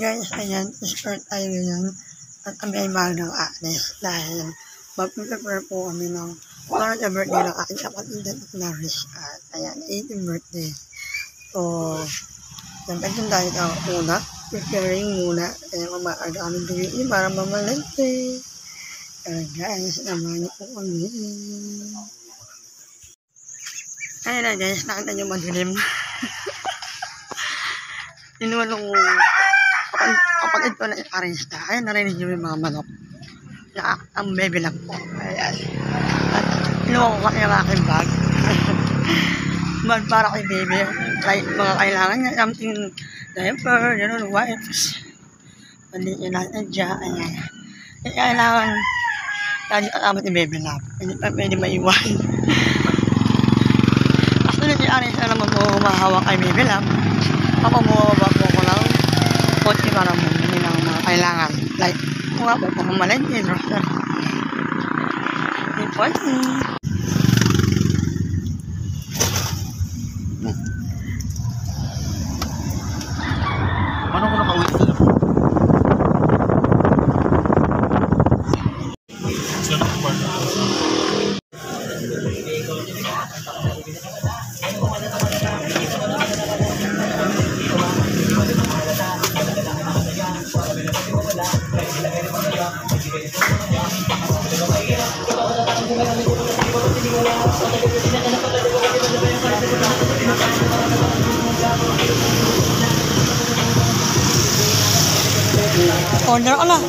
guys, ayan, start tayo ngayon at kami ay magang alis dahil mag-prepare po kami ng para sa birthday ng aking kapatid at Naris at ayan, 18th birthday. So, nagpagin tayo sa una, preparing muna, kaya mamaaga aming gawin para mamalente. Kaya guys, naman niyo po kami. Ayan na guys, nakita niyo madilim. Inuwan ng kapatid ko na ikarista. Ayan, narinig niyo yung mga manok. Na ang baby lang po. Ayan. At inuwan ko kami ang aking bag. Bag para kay baby. Mga kailangan niya. Something diaper, gano'n, wipes. Pandi niya natin dyan. Ayan. Kailangan lagi kasama ni baby lap. Hindi pa pwede maiwan. Actually, si Arisa naman po humahawak kay baby lap. Papamubaba po ko lang kotse para bumili ng mga kailangan. Like, kung nga po, pamamalente, grocery. Important. Paano ko nakauwi sila? Order ka na.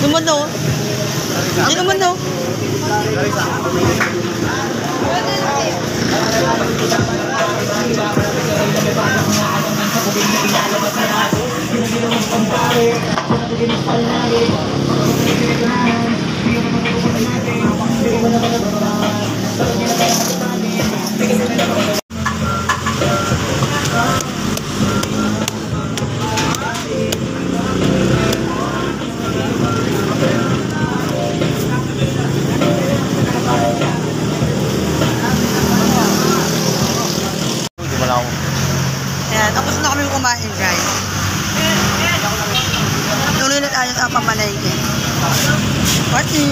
Naman daw. Hindi naman daw. Ayan, tapos na kami kumain guys. Tuloy na tayo sa pamalengke. Pati.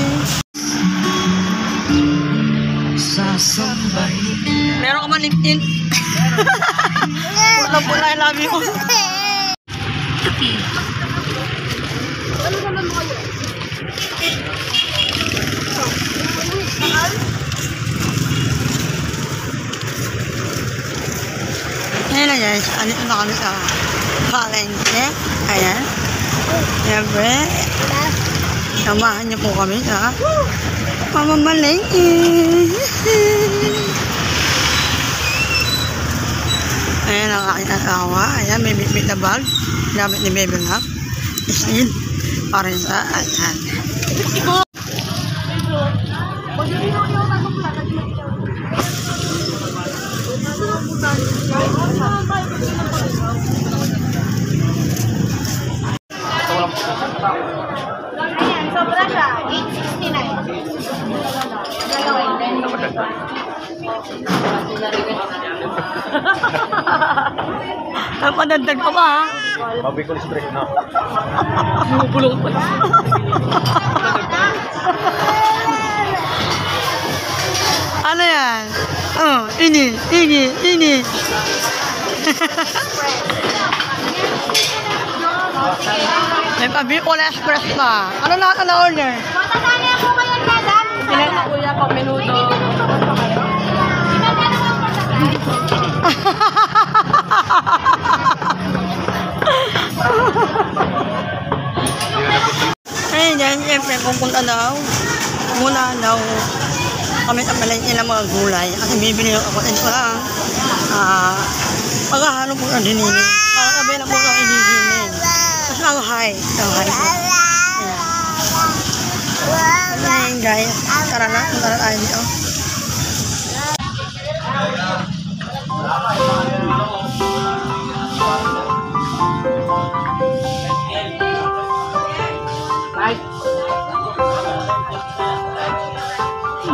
Meron ka man LinkedIn? Pula-pula, I love you. Ano naman mo kayo? Ayan na guys, andito na kami sa palengke. Ayan. Siyempre, samahan niyo po kami sa pamamalengke. Ayan ang aking asawa. Ayan, may bit na bag. Gamit ni Baby Love. Isin. Para sa ayan. Ayan, sobra siya. 869. Napadagdag pa ba ha? Babi ko straight na. Bumubulong pa na. Ano yan? Oh, ini. May pabicol express pa. Ano lahat na order? Matatali ako ngayon, madam. Ilan na kuya pang minuto? Ayun yan, siyempre pupunta daw. Muna daw kami sa palengke ng mga gulay. Kasi bibili ako ito lang. Pagkahalo po ng dinili. Para sabi na po ng dinili. Tapos ako hi. Ayan guys. Tara na. Tara tayo dito.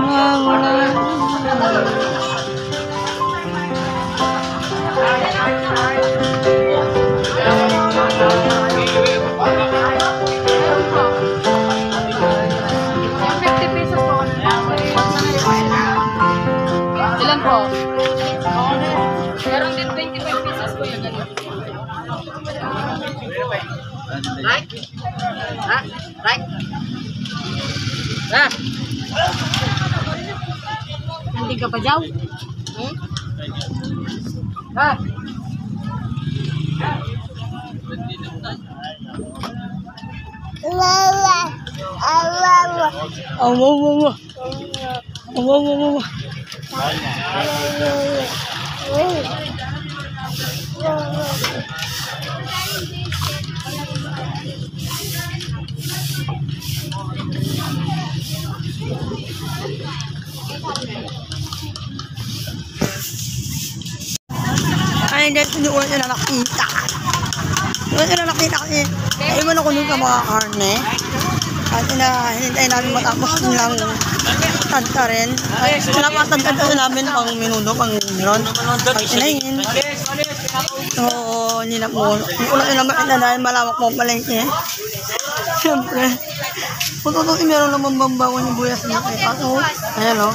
Wow. Right? Ha? Right? Ha? Hindi ka pa daw? Hmm? Ha? Ay, hindi ko na nakita. Hindi na nakita kasi naiwan ako dun sa mga karne. At hinintay namin matapos nilang tanta rin. At pinapatanta namin pang minuto, pang meron. Pag inayin. Oo, hindi na po. Hindi ko na makita dahil malawak po palengke. Siyempre. Kung meron naman bambangon yung buyas niya kay Ato. Ayan o.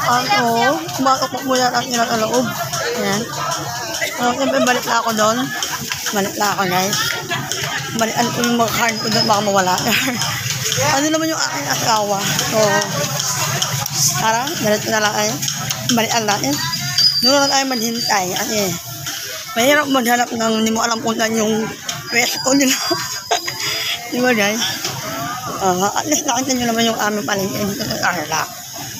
Ato. Kumatok po mo yan at nilang aloob. Ayan. Siyempre balik na ako doon. Balik na ako guys. Balikan ko yung mga card ko doon baka mawala. Ano naman yung aking asawa. So, tara, dalit na lang ay. Balikan natin. Doon na tayo maghintay. Kasi, mahirap maghanap ng hindi mo alam kung saan yung pwesto nila. Di ba guys? At least nakita nyo naman yung aming palengke dito sa Tarlac.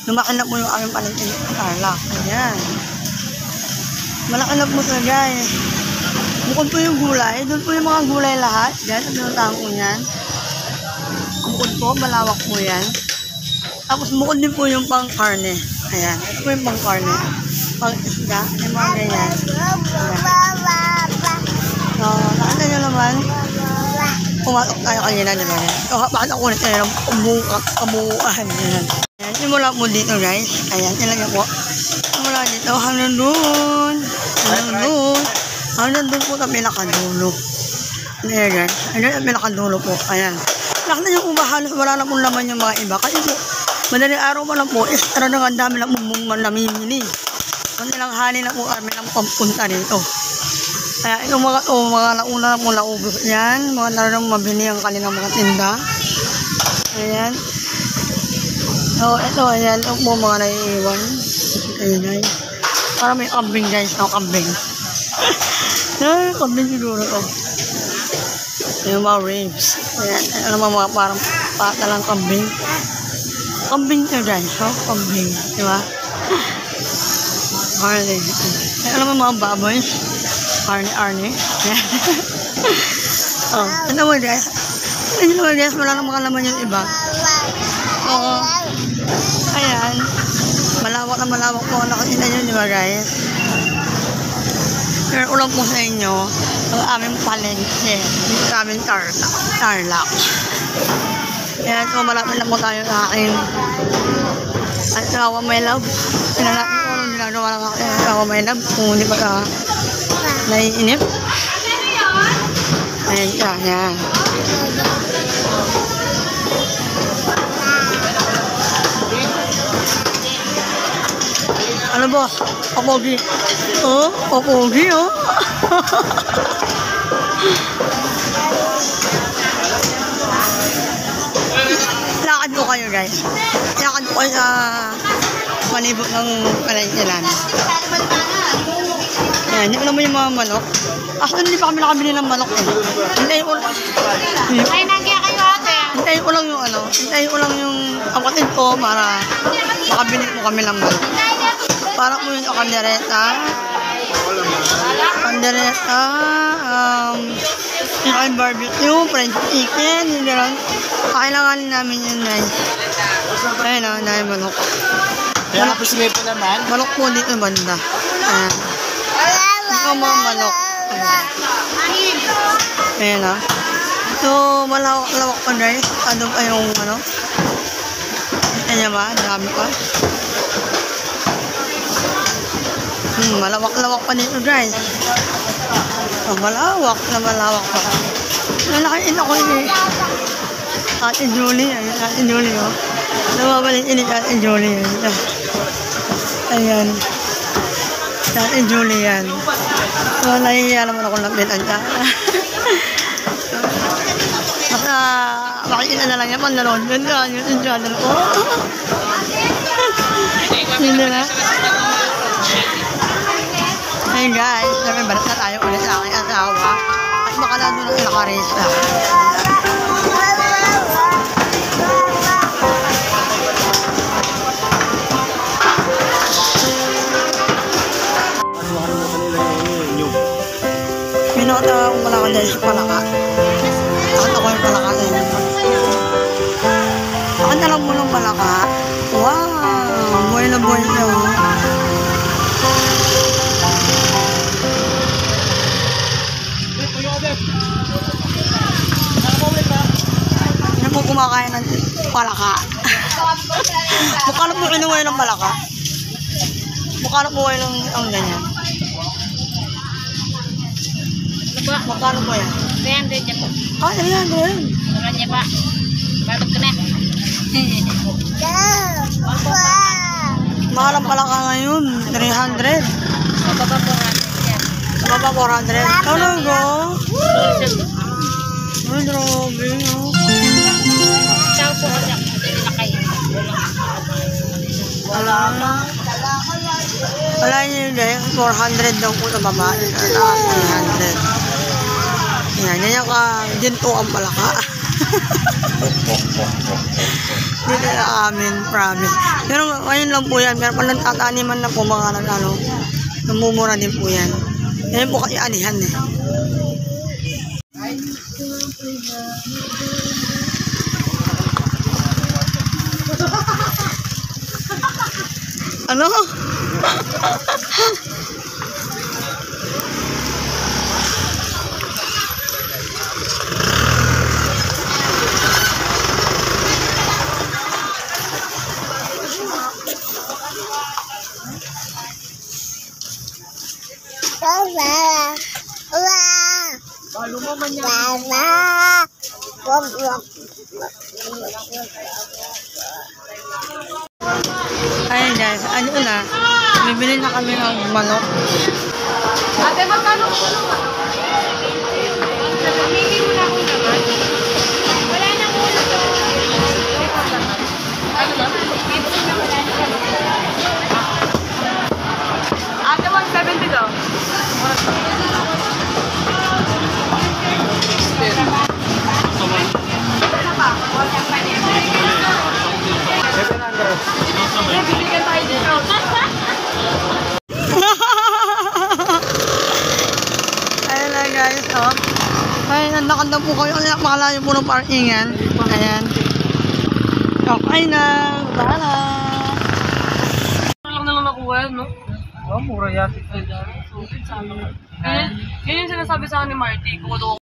Lumakanap mo yung aming palengke dito sa Tarlac. Ayan. Malakanap mo sa guys. Bukod po yung gulay. Doon po yung mga gulay lahat. Guys, ang pinuntahan ko yan. Bukod po, malawak po yan. Tapos bukod din po yung pang karne. Ayan. Ito po yung pang karne. Pang isda. Yung mga ganyan. So, nakita nyo naman. Pumatok tayo kanina, di ba? So, bakit ako ulit tayo ng kabuuan. Ayan. Ayan. Simula po dito, guys. Ayan. Ilagay po. Simula dito. Hanggang doon. Hanggang doon. Hanggang doon po sa pinakadulo. Ayan, guys. Ayan ang pinakadulo po. Ayan. Nakita nyo po ba halos wala na pong laman yung mga iba. Kasi po, madaling araw mo lang po, extra na ang dami lang mong namimili. Kasi lang hali na po kami ng pampunta rito. Kaya itong mga nauna na pong naubos yan. Mga naroon mabili ang kanilang mga tinda. Ayan. So, ito, ayan. Ito po mga naiiwan. Ayan, guys. Para may kambing, guys. No, kambing. Ay, kambing siguro to. Yung mga ribs. Ayan. Ano mga parang patalang kambing. Kambing to, guys. So, kambing. Diba? Arne. Ayan naman mga baboy. Arne. Ayan. Oh, ito mo, guys. Ito mo, guys. Wala na makalaman yung iba. Oo. Ayan. Malawak na malawak po. Nakasina nyo, di ba, guys? Pero ulang po sa inyo, ang aming palengke. Dito sa aming Tarlac. Ayan, so malapit na po tayo sa akin. At asawa my love. Pinanatin ko nung ginagawa lang ako asawa my love. Kung hindi pa ka naiinip. Ayan siya, ayan. Ano boss? Kapogi. Oh, kapogi oh. Lakad ko kayo guys. Lakad ko kayo sa malibot ng palengkelan. Ayan, hindi ko naman yung mga manok. Actually, hindi pa kami nakabili ng manok eh. Hintayin ko lang. Ay, nandiyan kayo ate. Hintayin ko lang yung ano. Hintayin ko lang yung kapatid ko para makabili po kami ng manok. Para po yung kandereta. Kandereta. Yung barbecue, French chicken, yung gano'n. Kailanganin namin yun guys. Ayun o, dahil manok. Kaya posible po naman. Manok po dito banda. Ayan. Ito mga manok. Ayan o. So, malawak-lawak pa guys. Ano pa yung ano? Ayan ba? Dami pa. Malawak-lawak pa dito guys. Oh, malawak pa. Nalakain ako eh. Ate Julie, ayun, Ate Julie oh. Nawabalik ini Ate Julie. Ayan. Ate Julie yan. So, nahihiya naman ako ng pinagka. makikita na lang yan, panlaloon. Yun yung channel ko. Hindi na. Ayun guys, sabi balat na tayo ulit sa aking asawa. At makalado ng ilakarista. Minota akong palaka dahil sa palaka. Akit ako yung palaka sa inyo. Akit na lang mo ng palaka. Wow! Buhay na buhay niya. Ano po kumakain ng palaka? Mukha na po kinuha ng palaka. Mukha na po kayo ng ang ganyan. Magkano po yan? 300 niya po. Ah, yan, yan. Mura niya pa. Balot ko na. Mahal ang palaka ngayon. 300. Mababa 400 yan. Baba 400. Talaga? Ay, grabe, no? Ciao po kasi ako. Hindi na kayo. Wala niyo yun guys. 400 daw po sa babae. 300. Yan, yan ka. Ginto ang palaka. Dito na amin, promise. Pero ngayon lang po yan. Pero pala tataniman na po mga nag-ano. Namumura din po yan. Yan po kayo anihan eh. Ano? Ayun guys, ano na, bibili na kami ng manok. Ate, magkano po? Hindi mo na akong naman. Wala nang ulo to. Ano ba? Ate, 170 daw. Ayun na guys, oh. Ayun, nandakad na po kayo. Makalayo po ng parkingan. Ayan. Okay na. Bala. Lang naman nakuha yan, no? Oh, mura yan. Yun yung sinasabi sa akin ni Marty. Kumulo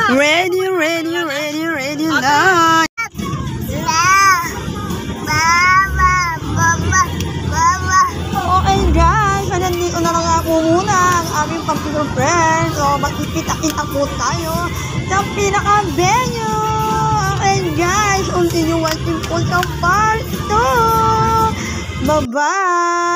Ready, ready, ready, ready na. Okay guys, nandito na lang ako muna ang aming pampilang friends. So, magkikita-kita po tayo sa pinaka-venue. Okay guys, continue watching po sa part 2. Bye-bye.